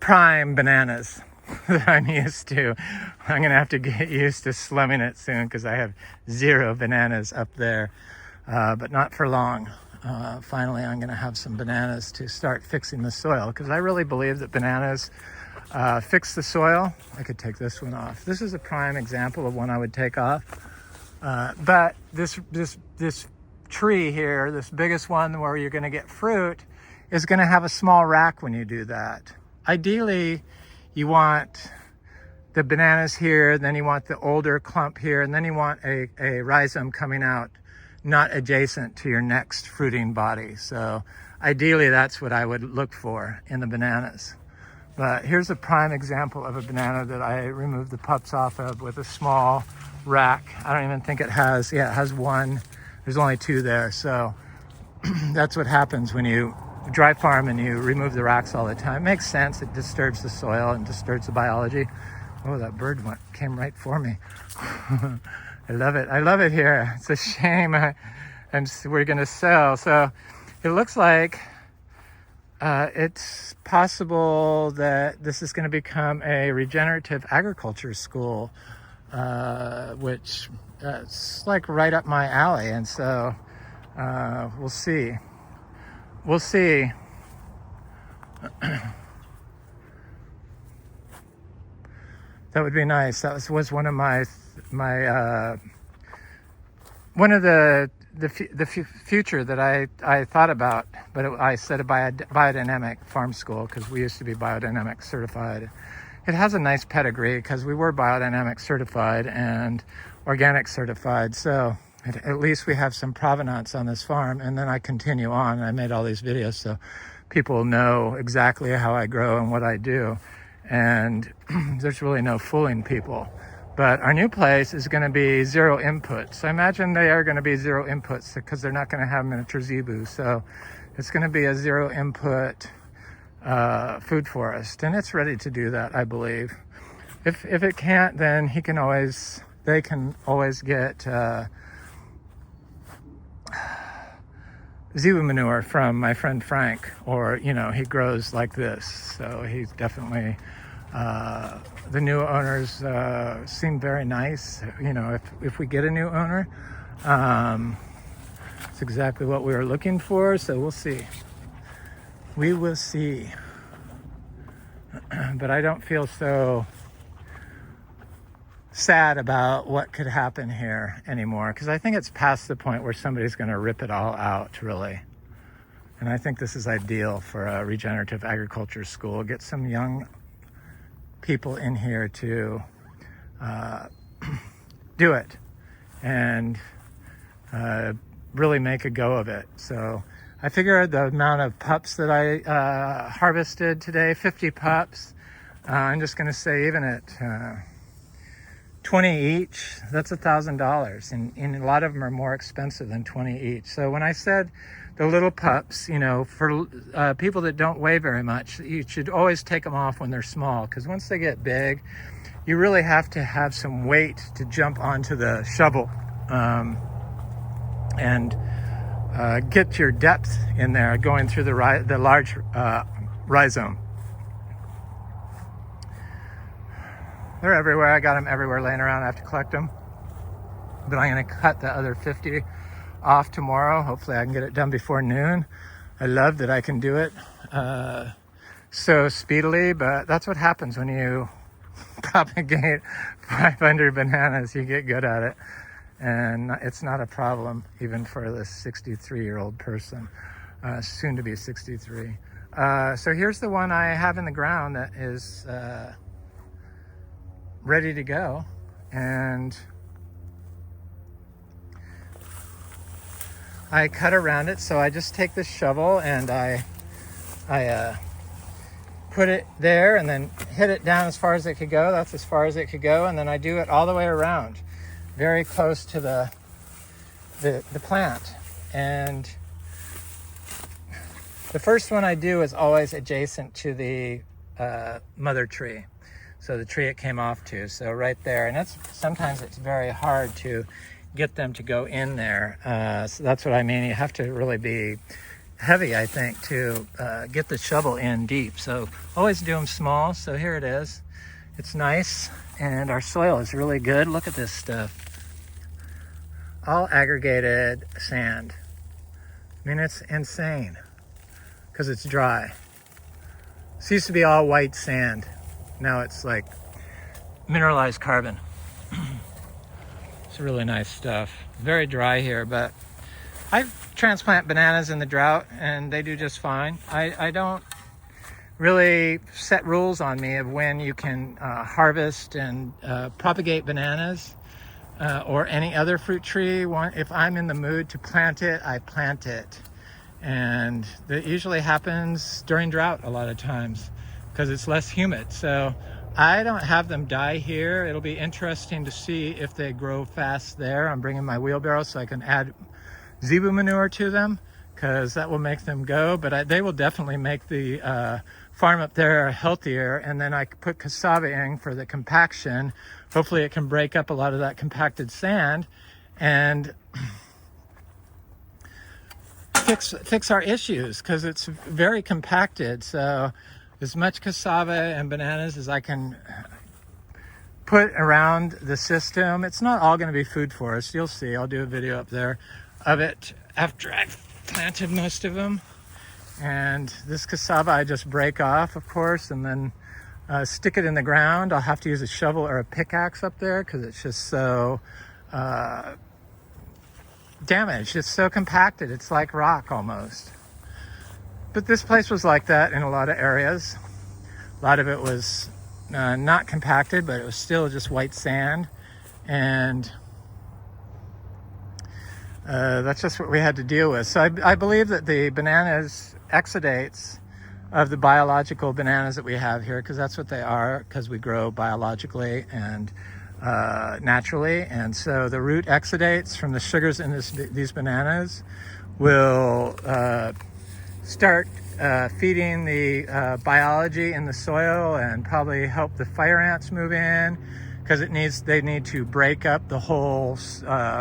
prime bananas that I'm used to. I'm gonna have to get used to slumming it soon because I have 0 bananas up there, but not for long. Finally, I'm gonna have some bananas to start fixing the soil, because I really believe that bananas fix the soil. I could take this one off. This is a prime example of one I would take off. But this tree here, this biggest one where you're gonna get fruit, is gonna have a small rack when you do that. Ideally, you want the bananas here, then you want the older clump here, and then you want a rhizome coming out not adjacent to your next fruiting body. So ideally, that's what I would look for in the bananas. But here's a prime example of a banana that I removed the pups off of with a small rack. I don't even think it has, yeah, it has 1. There's only 2 there. So that's what happens when you dry farm and you remove the racks all the time. It makes sense. It disturbs the soil and disturbs the biology. Oh, that bird came right for me. I love it. I love it here. It's a shame we're going to sell. So it looks like it's possible that this is going to become a regenerative agriculture school, which it's like right up my alley. And so we'll see. We'll see. That would be nice. That was one of my one of the future that I thought about, but I said a biodynamic farm school because we used to be biodynamic certified. It has a nice pedigree because we were biodynamic certified and organic certified. So at least we have some provenance on this farm. And then I continue on. I made all these videos so people know exactly how I grow and what I do. And there's really no fooling people. But our new place is going to be 0 inputs. I imagine they are going to be 0 inputs because they're not going to have miniature zebu. So it's going to be a 0 input food forest, and it's ready to do that, I believe. If it can't, then they can always get zebu manure from my friend Frank, or he grows like this, so he's definitely the new owners seem very nice. If we get a new owner, it's exactly what we were looking for, so we'll see. We will see. But I don't feel so sad about what could happen here anymore, because I think it's past the point where somebody's going to rip it all out, really. And I think this is ideal for a regenerative agriculture school. Get some young people in here to do it and really make a go of it. So I figured the amount of pups that I harvested today, 50 pups, I'm just going to say even at 20 each, that's $1,000. And a lot of them are more expensive than 20 each. So when I said the little pups, for people that don't weigh very much, you should always take them off when they're small, because once they get big, you really have to have some weight to jump onto the shovel and get your depth in there going through the large rhizome. They're everywhere. I got them everywhere laying around. I have to collect them. But I'm going to cut the other 50 off tomorrow. Hopefully I can get it done before noon. I love that I can do it so speedily, but that's what happens when you propagate 500 bananas. You get good at it. And it's not a problem even for this 63-year-old person, soon to be 63. So here's the one I have in the ground that is ready to go. And I cut around it, so I just take this shovel and I put it there and then hit it down as far as it could go. That's as far as it could go. And then I do it all the way around, very close to the plant. And the first one I do is always adjacent to the mother tree. So the tree it came off to, so right there. And sometimes it's very hard to get them to go in there. So that's what I mean. You have to really be heavy, I think, to get the shovel in deep. So always do them small. So here it is. It's nice, and our soil is really good. Look at this stuff. All aggregated sand. I mean, it's insane because it's dry. This used to be all white sand. Now it's like mineralized carbon. It's really nice stuff. Very dry here, but I transplant bananas in the drought and they do just fine. I don't really set rules on me of when you can harvest and propagate bananas or any other fruit tree. If I'm in the mood to plant it, I plant it. And that usually happens during drought a lot of times because it's less humid. So I don't have them die here. It'll be interesting to see if they grow fast there. I'm bringing my wheelbarrow so I can add zebu manure to them because that will make them go. But they will definitely make the farm up there healthier. And then I put cassava in for the compaction. Hopefully it can break up a lot of that compacted sand and fix our issues because it's very compacted. So as much cassava and bananas as I can put around the system. It's not all going to be food for us. You'll see. I'll do a video up there of it after I've planted most of them. And this cassava I just break off, of course, and then stick it in the ground. I'll have to use a shovel or a pickaxe up there because it's just so damaged. It's so compacted. It's like rock almost. But this place was like that in a lot of areas. A lot of it was not compacted, but it was still just white sand. And that's just what we had to deal with. So I believe that the bananas exudates of the biological bananas that we have here, because that's what they are, because we grow biologically and naturally. And so the root exudates from the sugars in these bananas will start feeding the biology in the soil and probably help the fire ants move in, because they need to break up the whole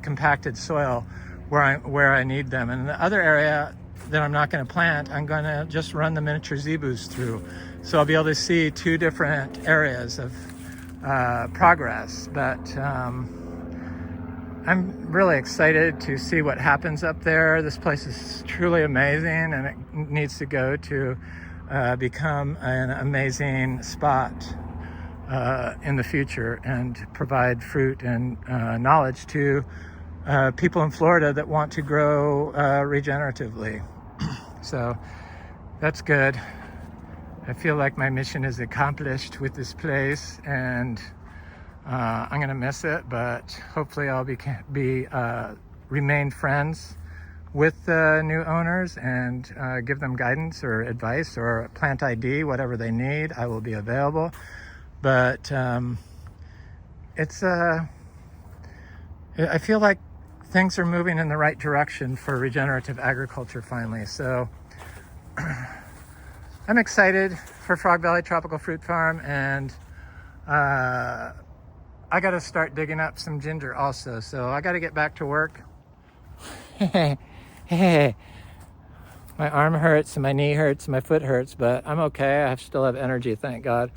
compacted soil where I need them. And the other area that I'm not going to plant, I'm going to just run the miniature zebus through. So I'll be able to see two different areas of progress. But I'm really excited to see what happens up there. This place is truly amazing, and it needs to go to become an amazing spot in the future and provide fruit and knowledge to people in Florida that want to grow regeneratively. So that's good. I feel like my mission is accomplished with this place, and I'm gonna miss it, but hopefully I'll remain friends with the new owners and give them guidance or advice or plant ID, whatever they need. I will be available. But I feel like things are moving in the right direction for regenerative agriculture finally. So I'm excited for Frog Valley Tropical Fruit Farm, and I got to start digging up some ginger also. So I got to get back to work. My arm hurts and my knee hurts and my foot hurts, but I'm okay. I still have energy, thank God.